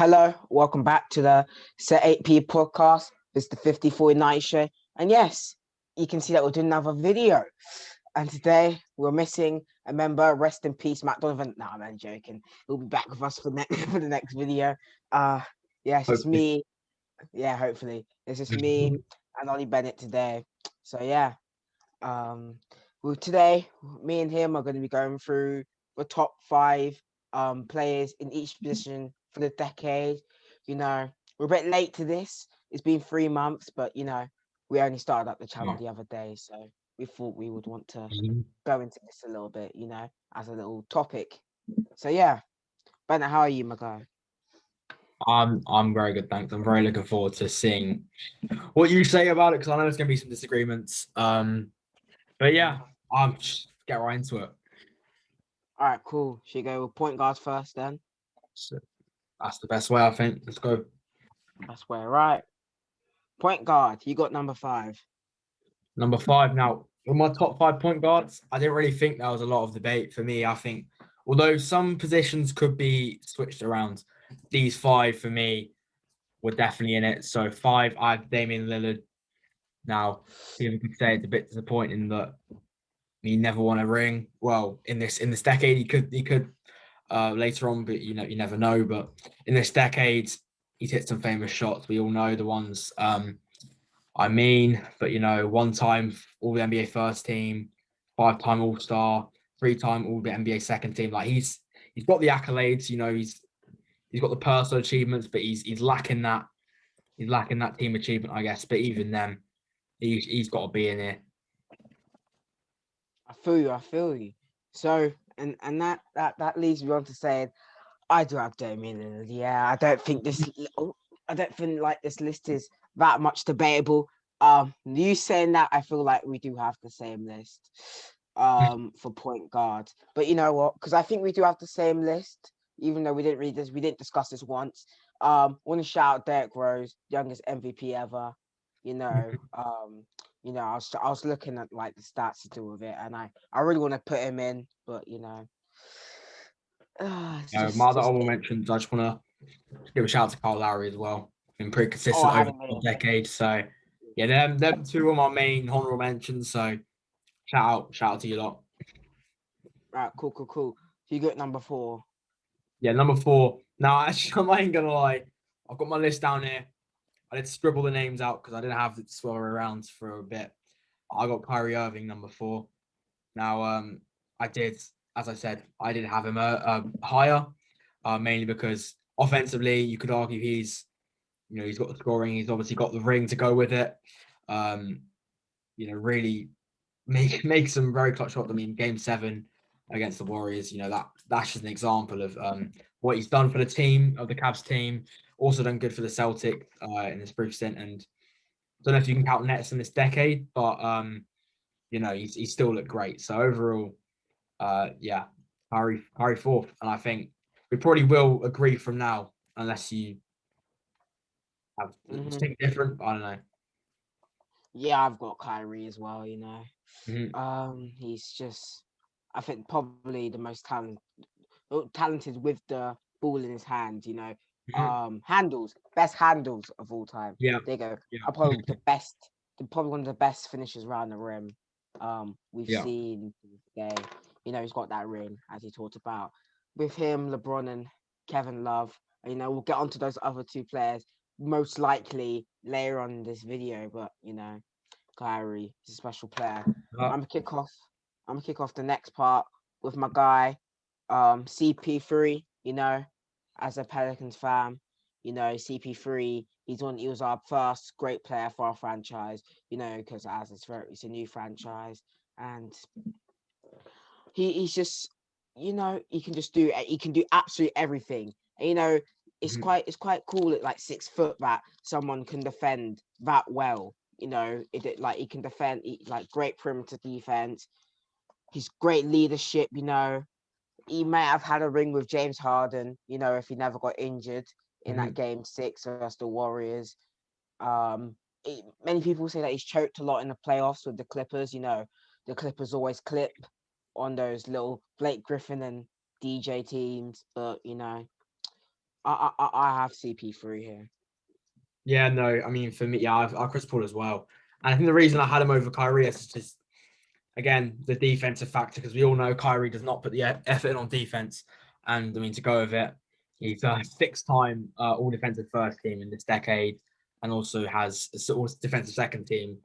Hello, welcome back to the Set 8P podcast. It's the 54 night show. And yes, you can see that we're doing another video. And today we're missing a member. Rest in peace, Matt Donovan. No, I'm joking. He'll be back with us for for the next video. Yeah, it's just Hopefully. me. Yeah, hopefully. It's just me and Ollie Bennett today. So yeah. Well, today, me and him are going to be going through the top five players in each position for the decade. We're a bit late to this. It's been 3 months, but we only started up the channel Oh. the other day, so we thought we would want to Mhm. go into this a little bit, as a little topic. So yeah, Bennett, how are you, my guy? I'm very good, thanks. I'm very looking forward to seeing what you say about it because I know there's going to be some disagreements. But yeah, I'm just get right into it. All right, cool. Should we go with point guards first then? So that's the best way, I think. Let's go. That's where, right. Point guard, you got number 5. Number 5 now. With my top 5 point guards, I didn't really think there was a lot of debate for me. I think, although some positions could be switched around, these 5 for me were definitely in it. So 5, I have Damian Lillard. Now, people could say it's a bit disappointing that he never won a ring. Well, in this decade, he could later on, but you never know. But in this decade, he's hit some famous shots. We all know the ones. But one-time All the NBA first team, 5-time All Star, 3-time All the NBA second team. Like he's got the accolades. He's got the personal achievements, but he's lacking that. He's lacking that team achievement, I guess. But even then, he's got to be in here. I feel you. So, and that leads me on to saying, I do have Damian Lillard. Yeah, I don't think like this list is that much debatable. You saying that, I feel like we do have the same list, for point guard. But you know what? Because I think we do have the same list, even though we didn't read this, we didn't discuss this once. Want to shout out Derrick Rose, youngest MVP ever. You know, um, I was looking at like the stats to do with it, and I really want to put him in, but it's My other just honorable mentions, I just want to give a shout out to Kyle Lowry as well. Been pretty oh, consistent I had over him the in. decade. So yeah, them two are my main honorable mentions. So shout out to you lot. Right, cool. So you got number 4. Yeah, number 4. Now, actually, I ain't gonna lie. I've got my list down here. I did scribble the names out because I didn't have it to swirl around for a bit. I got Kyrie Irving number 4. Now, I did, as I said, I did have him higher, mainly because offensively, you could argue he's got the scoring. He's obviously got the ring to go with it. Really make some very clutch shots. I mean, Game 7 against the Warriors, that's just an example of what he's done for the team, of the Cavs team. Also done good for the Celtic in this brief stint. And I don't know if you can count nets in this decade, but he's still looked great. So overall, Kyrie 4th, and I think we probably will agree from now, unless you have something different. But I don't know. Yeah, I've got Kyrie as well. Mm-hmm. He's just, I think, probably the most talented with the ball in his hand. Mm-hmm. Best handles of all time. Yeah, There you go. yeah, Are probably the best. Probably one of the best finishers around the rim. We've yeah. seen today. He's got that ring as he talked about. With him, LeBron and Kevin Love. We'll get onto those other 2 players most likely later on in this video, but Kyrie is a special player. Uh, I'm gonna kick off. I'm gonna kick off the next part with my guy, CP3. As a Pelicans fan, CP3. He was our first great player for our franchise. Because as it's a new franchise, and he's just, he can do absolutely everything. And, it's mhm. quite cool at like 6 foot that someone can defend that well. Like he can defend, like great perimeter defense. He's great leadership. He might have had a ring with James Harden. If he never got injured in that Mhm. game 6 against the Warriors. Many people say that he's choked a lot in the playoffs with the Clippers. The Clippers always clip on those little Blake Griffin and DJ teams, but I have CP3 here. Yeah, no, I mean for me, yeah, I've Chris Paul as well. And I think the reason I had him over Kyrie is just again the defensive factor because we all know Kyrie does not put the effort in on defense. And I mean to go with it, he's a 6-time All Defensive First Team in this decade, and also has a sort of defensive second team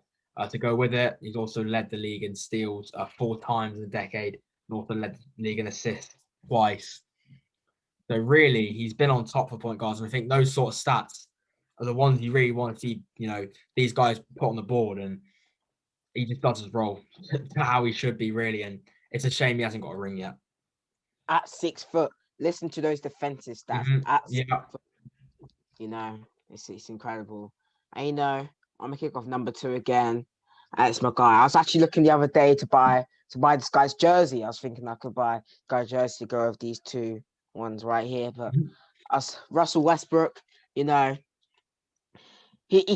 to go with it. He's also led the league in steals 4 times in a decade, and also led the league in assists twice. So really, he's been on top for point guards, and I think those sort of stats are the ones you really want to see. These guys put on the board, and he just does his role to how he should be, really. And it's a shame he hasn't got a ring yet. At 6 foot, listen to those defensive stats. At 6 Yeah, foot, it's incredible. And I'm gonna kick off number 2 again. And it's my guy. I was actually looking the other day to buy this guy's jersey. I was thinking I could buy guy's jersey to go with these 2 ones right here, but us Russell Westbrook, he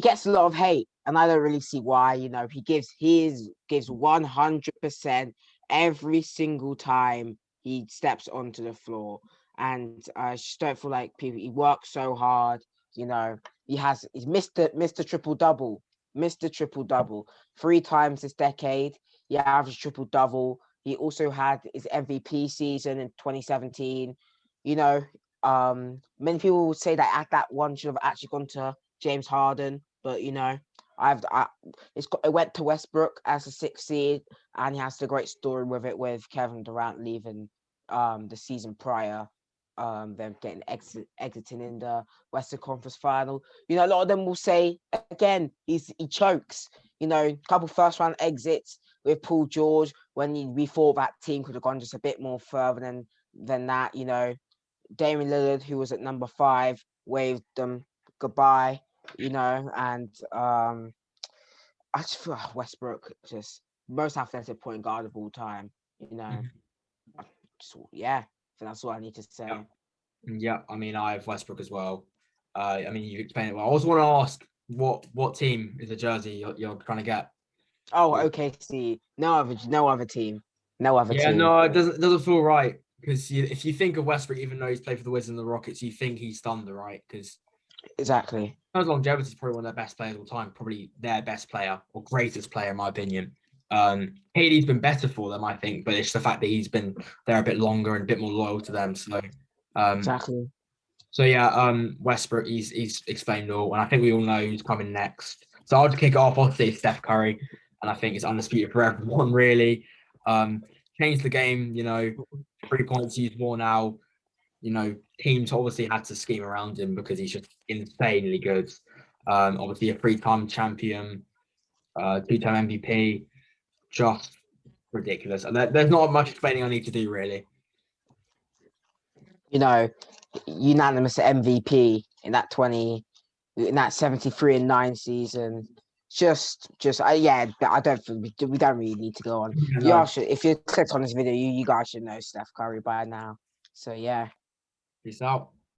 gets a lot of hate, and I don't really see why. He gives 100% every single time he steps onto the floor, and I just don't feel like people. He works so hard. He's Mr. Triple Double, Mr. Triple Double 3 times this decade. He averaged triple double. He also had his MVP season in 2017. Many people would say that that one should have actually gone to James Harden, but it went to Westbrook as a 6th seed, and he has the great story with it with Kevin Durant leaving the season prior, them getting exiting in the Western Conference Final. A lot of them will say again he chokes. A couple first round exits with Paul George when we thought that team could have gone just a bit more further than that. Damian Lillard, who was at number 5, waved them goodbye. And I just feel like Westbrook just most athletic point guard of all time. I think that's all I need to say. Yeah. I mean, I have Westbrook as well. I mean, you explained it well. I also want to ask what team is the jersey you're trying to get? Oh, OKC. No other team. No other Yeah, team. no, it doesn't feel right because if you think of Westbrook, even though he's played for the Wizards and the Rockets, you think he's Thunder, right? Because exactly. His longevity is probably one of their best players of all time, probably their best player or greatest player, in my opinion. KD's been better for them, I think, but it's the fact that he's been there a bit longer and a bit more loyal to them. So, exactly. So yeah, Westbrook, he's explained all, and I think we all know who's coming next. So I'll just kick it off. I'll say Steph Curry, and I think it's undisputed for everyone, really. Changed the game, 3 points used more now. Teams obviously had to scheme around him because he's just insanely good. Obviously a 3-time champion, 2-time MVP, just ridiculous. And there's not much explaining I need to do, really. Unanimous MVP in that 73-9 season. I don't think we don't really need to go on. Yeah, if you clicked on this video, you guys should know Steph Curry by now. So yeah. Peace out.